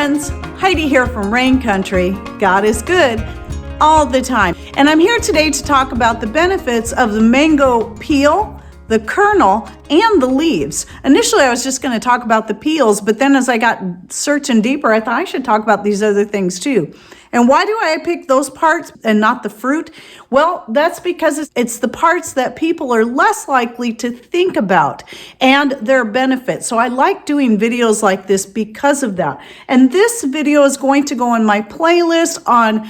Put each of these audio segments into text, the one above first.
friends, Heidi here from Rain Country. God is good all the time. And I'm here today to talk about the benefits of the mango peel, the kernel, and the leaves. Initially, I was just going to talk about the peels, but then as I got searching deeper, I thought I should talk about these other things too. And why do I pick those parts and not the fruit? Well, that's because it's the parts that people are less likely to think about and their benefits. So I like doing videos like this because of that. And this video is going to go on my playlist on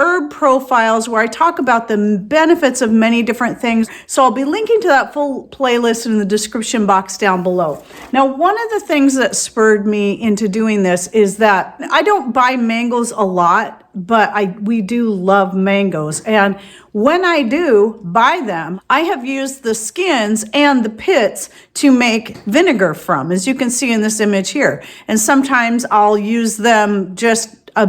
herb profiles where I talk about the benefits of many different things. So I'll be linking to that full playlist in the description box down below. Now, one of the things that spurred me into doing this is that I don't buy mangoes a lot, but we do love mangoes. And when I do buy them, I have used the skins and the pits to make vinegar from, as you can see in this image here. And sometimes I'll use them just to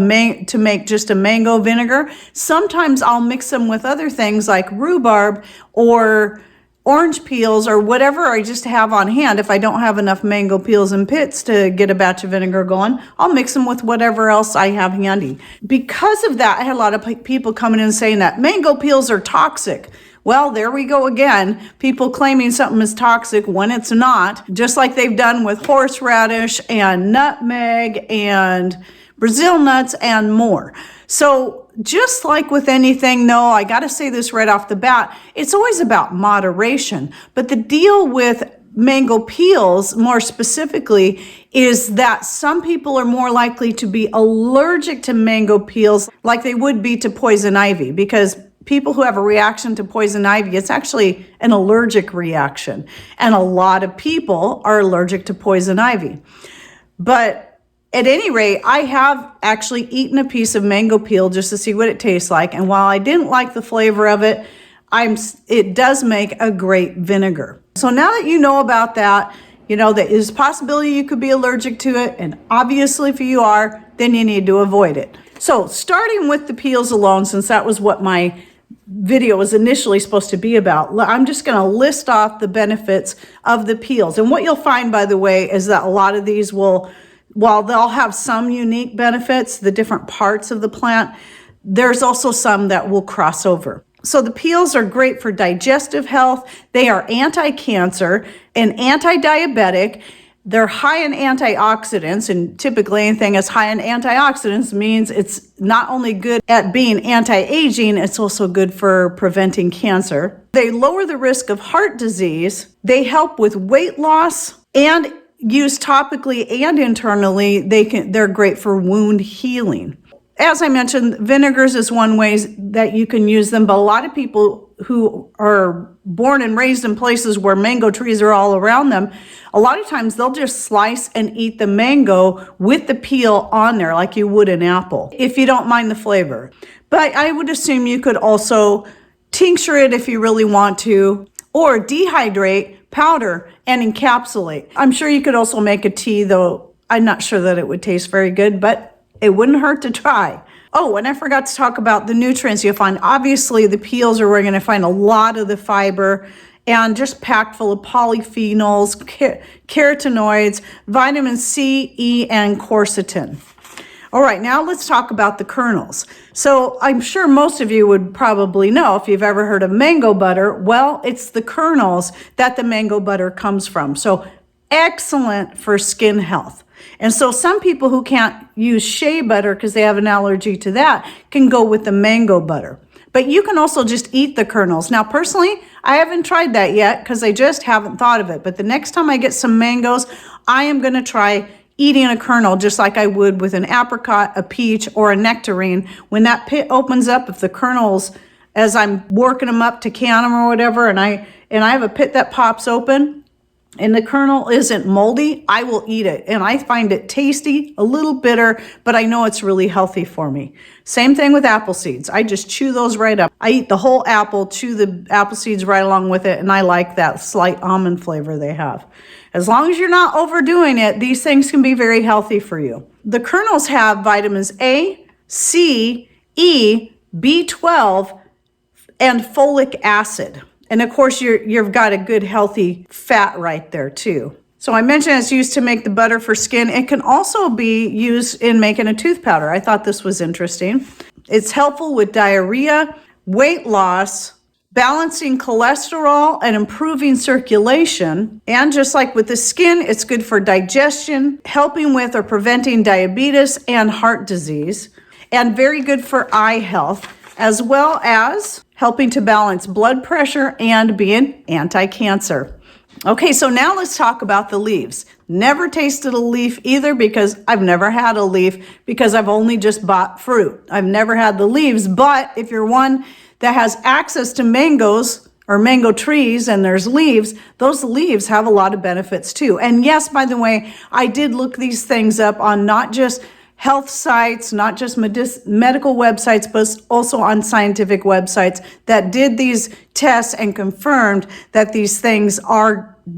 make just a mango vinegar. Sometimes I'll mix them with other things like rhubarb or orange peels or whatever I just have on hand. If I don't have enough mango peels and pits to get a batch of vinegar going, I'll mix them with whatever else I have handy. Because of that, I had a lot of people coming in saying that mango peels are toxic. Well, there we go again. People claiming something is toxic when it's not, just like they've done with horseradish and nutmeg and Brazil nuts and more. So just like with anything, though, I got to say this right off the bat, it's always about moderation. But the deal with mango peels, more specifically, is that some people are more likely to be allergic to mango peels like they would be to poison ivy, because people who have a reaction to poison ivy, it's actually an allergic reaction. And a lot of people are allergic to poison ivy. But at any rate, I have actually eaten a piece of mango peel just to see what it tastes like. And while I didn't like the flavor of it, it does make a great vinegar. So now that you know about that, you know that there's a possibility you could be allergic to it. And obviously if you are, then you need to avoid it. So starting with the peels alone, since that was what my video was initially supposed to be about, I'm just going to list off the benefits of the peels. And what you'll find, by the way, is that a lot of these while they'll have some unique benefits, the different parts of the plant, there's also some that will cross over. So the peels are great for digestive health. They are anti-cancer and anti-diabetic. They're high in antioxidants, and typically anything that's high in antioxidants means it's not only good at being anti-aging, it's also good for preventing cancer. They lower the risk of heart disease. They help with weight loss, and used topically and internally, they're great for wound healing. As I mentioned, vinegars is one way that you can use them, but a lot of people who are born and raised in places where mango trees are all around them, a lot of times they'll just slice and eat the mango with the peel on there like you would an apple, if you don't mind the flavor. But I would assume you could also tincture it if you really want to, or dehydrate, powder, and encapsulate. I'm sure you could also make a tea, though I'm not sure that it would taste very good, but it wouldn't hurt to try. Oh, and I forgot to talk about the nutrients you'll find. Obviously, the peels are where you're going to find a lot of the fiber and just packed full of polyphenols, carotenoids, vitamin C, E, and quercetin. All right, now let's talk about the kernels. So I'm sure most of you would probably know, if you've ever heard of mango butter, well, it's the kernels that the mango butter comes from. So excellent for skin health. And so some people who can't use shea butter because they have an allergy to that can go with the mango butter. But you can also just eat the kernels. Now, personally, I haven't tried that yet because I just haven't thought of it. But the next time I get some mangoes, I am going to try eating a kernel just like I would with an apricot, a peach, or a nectarine. When that pit opens up, if the kernels, as I'm working them up to can them or whatever, and I have a pit that pops open and the kernel isn't moldy, I will eat it. And I find it tasty, a little bitter, but I know it's really healthy for me. Same thing with apple seeds. I just chew those right up. I eat the whole apple, chew the apple seeds right along with it, and I like that slight almond flavor they have. As long as you're not overdoing it, these things can be very healthy for you. The kernels have vitamins A, C, E, B12, and folic acid. And of course, you've got a good healthy fat right there too. So I mentioned it's used to make the butter for skin. It can also be used in making a tooth powder. I thought this was interesting. It's helpful with diarrhea, weight loss, balancing cholesterol and improving circulation. And just like with the skin, it's good for digestion, helping with or preventing diabetes and heart disease, and very good for eye health, as well as helping to balance blood pressure and being anti-cancer. Okay, so now let's talk about the leaves. Never tasted a leaf either because I've never had a leaf because I've only just bought fruit. I've never had the leaves, but if you're one that has access to mangoes or mango trees and there's leaves, those leaves have a lot of benefits too. And yes, by the way, I did look these things up on not just health sites, not just medical websites, but also on scientific websites that did these tests and confirmed that these things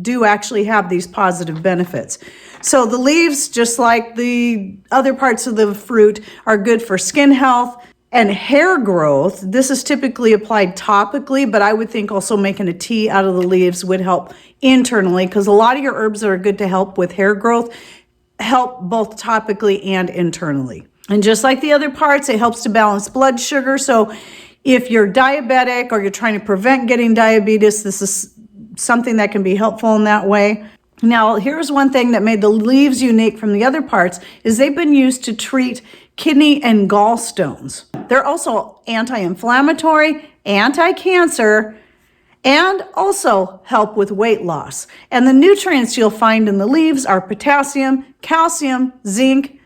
do actually have these positive benefits. So the leaves, just like the other parts of the fruit, are good for skin health and hair growth. This is typically applied topically, but I would think also making a tea out of the leaves would help internally, because a lot of your herbs that are good to help with hair growth help both topically and internally. And just like the other parts, it helps to balance blood sugar. So if you're diabetic or you're trying to prevent getting diabetes, this is something that can be helpful in that way. Now, here's one thing that made the leaves unique from the other parts is they've been used to treat kidney and gallstones. They're also anti-inflammatory, anti-cancer, and also help with weight loss. And the nutrients you'll find in the leaves are potassium, calcium, zinc,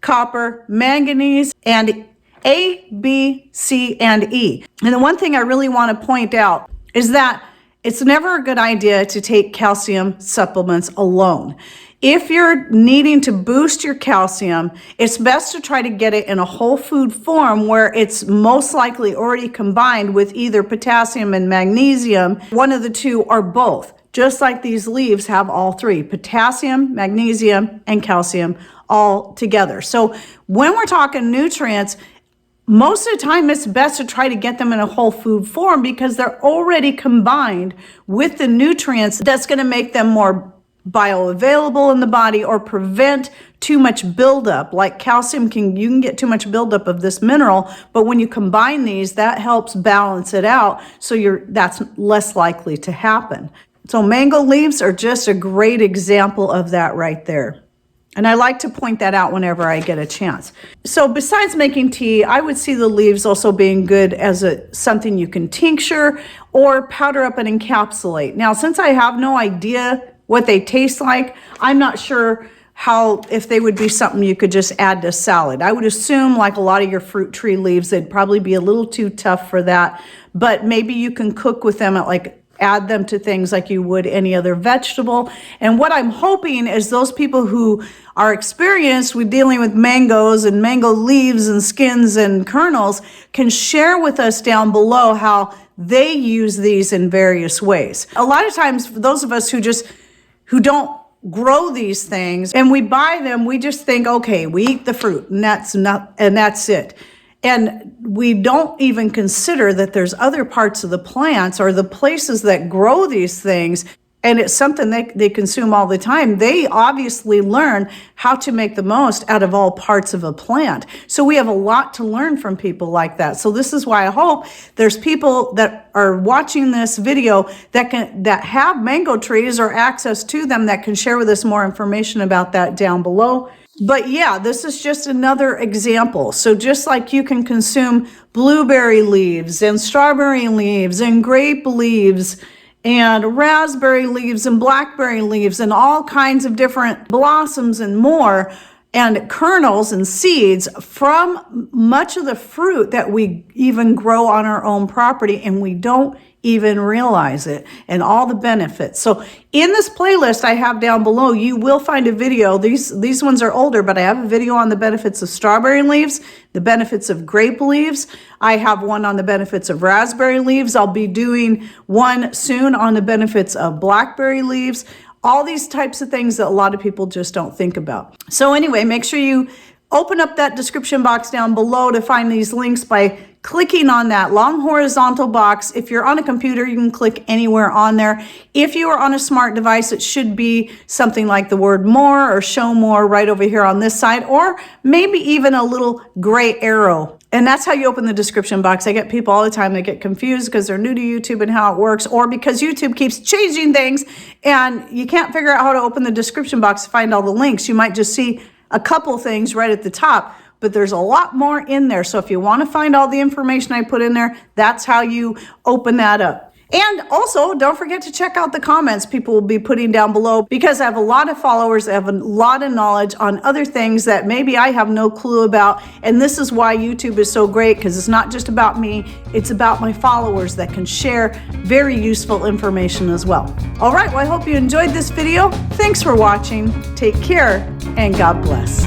copper, manganese, and A, B, C, and E. And the one thing I really want to point out is that it's never a good idea to take calcium supplements alone. If you're needing to boost your calcium, it's best to try to get it in a whole food form where it's most likely already combined with either potassium and magnesium, one of the two or both, just like these leaves have all three, potassium, magnesium, and calcium all together. So when we're talking nutrients, most of the time it's best to try to get them in a whole food form because they're already combined with the nutrients that's going to make them more bioavailable in the body or prevent too much buildup. Like calcium, you can get too much buildup of this mineral, but when you combine these, that helps balance it out, so that's less likely to happen. So mango leaves are just a great example of that right there. And I like to point that out whenever I get a chance. So besides making tea, I would see the leaves also being good as something you can tincture or powder up and encapsulate. Now, since I have no idea what they taste like, I'm not sure if they would be something you could just add to salad. I would assume, like a lot of your fruit tree leaves, they'd probably be a little too tough for that, but maybe you can cook with them add them to things like you would any other vegetable. And what I'm hoping is those people who are experienced with dealing with mangoes and mango leaves and skins and kernels can share with us down below how they use these in various ways. A lot of times, for those of us who don't grow these things and we buy them, we just think, okay, we eat the fruit and that's it. And we don't even consider that there's other parts of the plants or the places that grow these things, and it's something they consume all the time. They obviously learn how to make the most out of all parts of a plant. So we have a lot to learn from people like that. So this is why I hope there's people that are watching this video that have mango trees or access to them that can share with us more information about that down below. But yeah, this is just another example. So just like you can consume blueberry leaves and strawberry leaves and grape leaves and raspberry leaves and blackberry leaves and all kinds of different blossoms and more, and kernels and seeds from much of the fruit that we even grow on our own property, and we don't even realize it, and all the benefits. So in this playlist I have down below, you will find a video. These ones are older, but I have a video on the benefits of strawberry leaves, the benefits of grape leaves. I have one on the benefits of raspberry leaves. I'll be doing one soon on the benefits of blackberry leaves. All these types of things that a lot of people just don't think about. So anyway, make sure you open up that description box down below to find these links by clicking on that long horizontal box. If you're on a computer, you can click anywhere on there. If you are on a smart device, it should be something like the word more or show more right over here on this side, or maybe even a little gray arrow. And that's how you open the description box. I get people all the time that get confused because they're new to YouTube and how it works, or because YouTube keeps changing things and you can't figure out how to open the description box to find all the links. You might just see a couple things right at the top, but there's a lot more in there. So if you want to find all the information I put in there, that's how you open that up. And also, don't forget to check out the comments people will be putting down below, because I have a lot of followers that have a lot of knowledge on other things that maybe I have no clue about. And this is why YouTube is so great, because it's not just about me, it's about my followers that can share very useful information as well. All right, well, I hope you enjoyed this video. Thanks for watching. Take care and God bless.